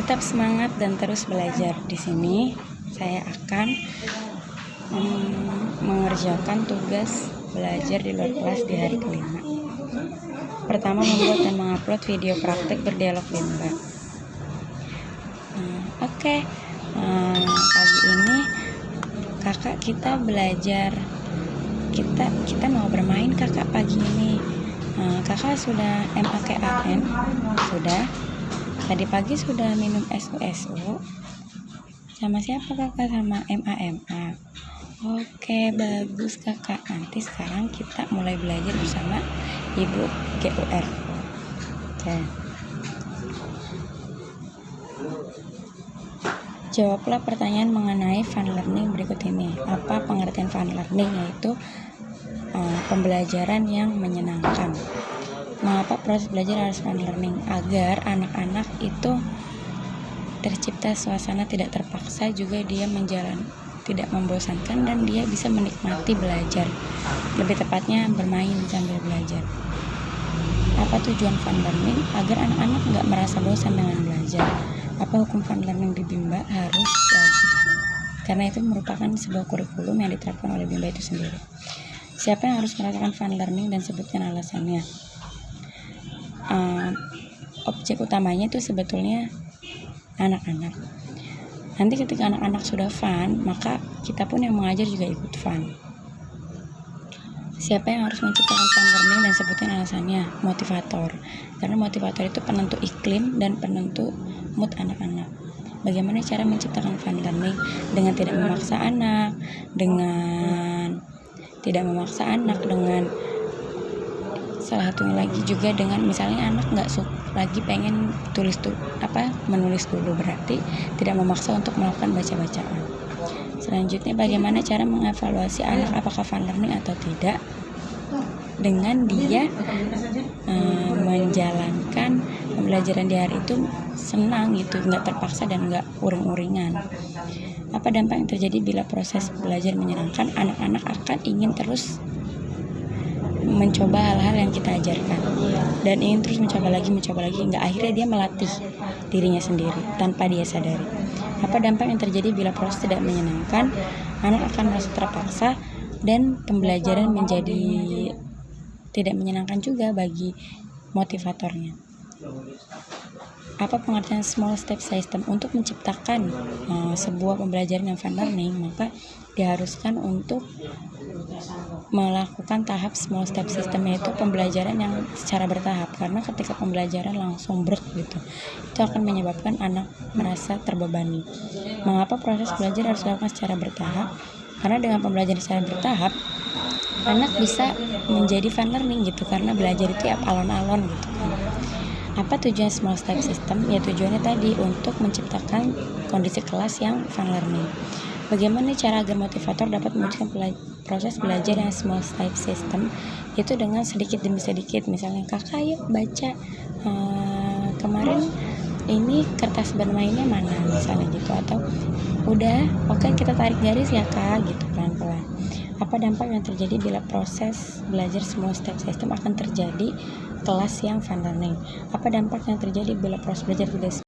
Tetap semangat dan terus belajar. Di sini saya akan mengerjakan tugas belajar di luar kelas di hari kelima. Pertama, membuat dan mengupload video praktek berdialog bimba. Oke. Pagi ini kakak kita belajar. Kita mau bermain kakak pagi ini. Kakak sudah MAKAN? Sudah. Tadi pagi sudah minum SU. Sama siapa kakak? Sama MAMA. Oke, bagus kakak. Nanti sekarang kita mulai belajar bersama Ibu GUR. Oke. Jawablah pertanyaan mengenai fun learning berikut ini. Apa pengertian fun learning? Yaitu pembelajaran yang menyenangkan. Mengapa proses belajar harus fun learning? Agar anak-anak itu tercipta suasana tidak terpaksa, juga dia tidak membosankan, dan dia bisa menikmati belajar. Lebih tepatnya bermain sambil belajar. Apa tujuan fun learning? Agar anak-anak nggak merasa bosan dengan belajar. Apa hukum fun learning di Bimba? Harus wajib, karena itu merupakan sebuah kurikulum yang diterapkan oleh Bimba itu sendiri. Siapa yang harus merasakan fun learning dan sebutkan alasannya? Objek utamanya itu sebetulnya anak-anak. Nanti ketika anak-anak sudah fun, maka kita pun yang mengajar juga ikut fun. Siapa yang harus menciptakan fun learning dan sebutkan alasannya? Motivator. Karena motivator itu penentu iklim dan penentu mood anak-anak. Bagaimana cara menciptakan fun learning? Dengan tidak memaksa anak, dengan salah satunya lagi juga dengan misalnya anak nggak lagi pengen menulis dulu, berarti tidak memaksa untuk melakukan baca-bacaan. Selanjutnya, bagaimana cara mengevaluasi anak apakah fun learning atau tidak? Dengan dia menjalankan pembelajaran di hari itu senang gitu, nggak terpaksa dan nggak uring-uringan. Apa dampak yang terjadi bila proses belajar menyenangkan? Anak-anak akan ingin terus mencoba hal-hal yang kita ajarkan dan ingin terus mencoba lagi hingga akhirnya dia melatih dirinya sendiri tanpa dia sadari. Apa dampak yang terjadi bila proses tidak menyenangkan? Anak akan merasa terpaksa dan pembelajaran menjadi tidak menyenangkan juga bagi motivatornya. Apa pengertian small step system? Untuk menciptakan sebuah pembelajaran yang fun learning, maka diharuskan untuk melakukan tahap small step system, yaitu pembelajaran yang secara bertahap. Karena ketika pembelajaran langsung gitu, itu akan menyebabkan anak merasa terbebani. Mengapa proses belajar harus dilakukan secara bertahap? Karena dengan pembelajaran secara bertahap, anak bisa menjadi fun learning gitu, karena belajar itu ya alon-alon gitu kan. Apa tujuan small step system? Ya tujuannya tadi untuk menciptakan kondisi kelas yang fun learning. Bagaimana cara agar motivator dapat mewujudkan proses belajar yang small step system? Itu dengan sedikit demi sedikit. Misalnya, kakak yuk baca kemarin ini kertas bermainnya mana, misalnya gitu. Atau udah, oke, kita tarik garis ya kak, gitu pelan-pelan. Apa dampak yang terjadi bila proses belajar small step system? Akan terjadi kelas yang fun learning. Apa dampak yang terjadi bila proses belajar tidak